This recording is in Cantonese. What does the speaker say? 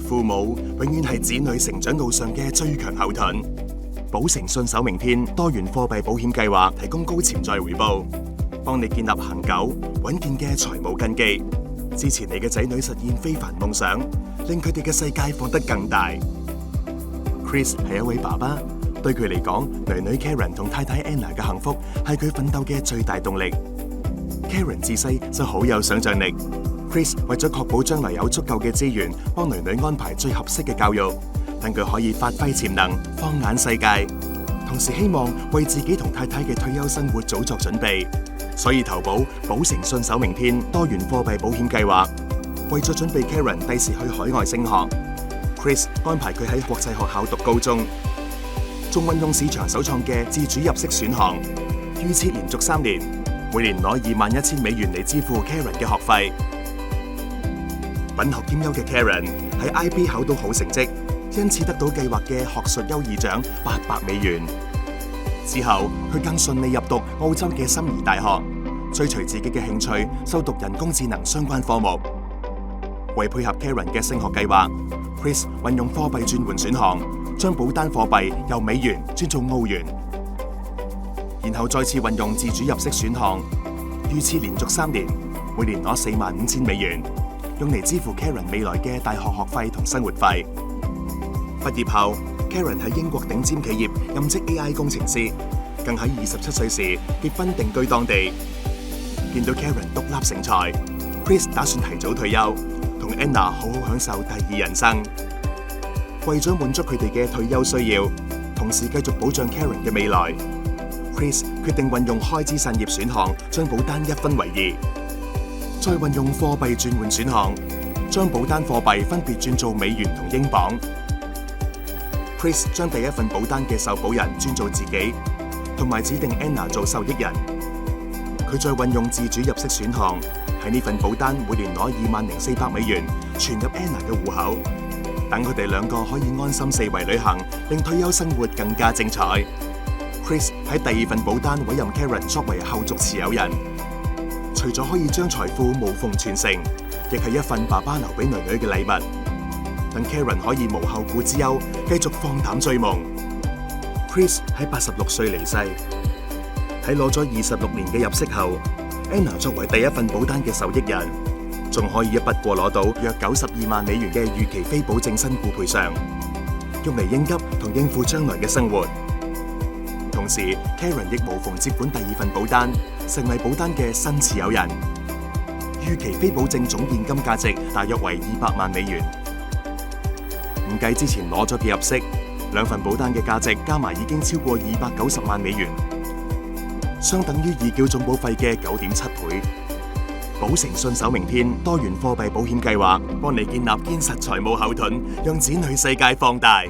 父母永遠係子女成長路上嘅最強後盾。保誠信守明天多元貨幣保險計劃提供高潛在回報，幫你建立恆久穩健嘅財務根基，支持你嘅仔女實現非凡夢想，令佢哋嘅世界放得更大。Chris 係一位爸爸，對佢嚟講，女女 Karen 同太太 Anna 嘅幸福係佢奮鬥嘅最大動力。Karen 自細就好有想象力。Chris 為咗確保將來有足夠嘅資源，幫女女安排最合適嘅教育，等佢可以發揮潛能，放眼世界。同時希望為自己同太太嘅退休生活早作準備，所以投保保誠信守明天多元貨幣保險計劃。為咗準備 Karen 第時去海外升學， Chris 安排佢喺國際學校讀高中，仲運用市場首創嘅自主入息選項，預設連續3年，每年攞21,000美元嚟支付 Karen 嘅學費。品學兼優嘅 Karen 喺 IB 考到好成績，因此得到計劃嘅學術優異獎800美元。之後，佢更順利入讀澳洲嘅心儀大學，追隨自己嘅興趣，修讀人工智能相關科目。為配合 Karen 嘅升學計劃， Chris 運用貨幣轉換選項，將保單貨幣由美元轉做澳元，然後再次運用自主入息選項，預設連續3年，每年攞45,000美元。用嚟支付 Karen 未來嘅大學學費同生活費。畢業後 ，Karen 喺英國頂尖企業任職 AI 工程師，更喺27歲時結婚定居當地。見到 Karen 獨立成才 ，Chris 打算提早退休，同 Anna 好好享受第二人生。為咗滿足佢哋嘅退休需要，同時繼續保障 Karen 嘅未來 ，Chris 決定運用開枝散葉選項，將保單一分為2。再運用貨幣轉換選項，將保單貨幣分別轉做美元同英鎊。Chris 將第一份保單嘅受保人轉做自己，同埋指定 Anna 做受益人。佢再運用自主入息選項，喺呢份保單每年攞20,400美元存入 Anna 嘅戶口，等佢哋2個可以安心四圍旅行，令退休生活更加精彩。Chris 喺第2份保單委任 Karen 作為後續持有人。除咗可以將財富無縫傳承，亦係一份爸爸留俾女女嘅禮物，等 Karen 可以無後顧之憂，繼續放膽追夢。Chris 喺86歲離世，喺攞咗26年嘅入息後 ，Anna 作為第一份保單嘅受益人，仲可以一筆過攞到約92萬美元嘅預期非保證身故賠償，用嚟應急同應付將來嘅生活。同時 ，Karen 亦無縫接管第2份保單，成為保單嘅新持有人。預期非保證總現金價值大約為200萬美元。唔計之前攞咗嘅入息，2份保單嘅價值加埋已經超過290萬美元，相等於已繳總保費嘅9.7倍。保誠信守明天多元貨幣保險計劃，幫你建立堅實財務後盾，讓子女世界放大。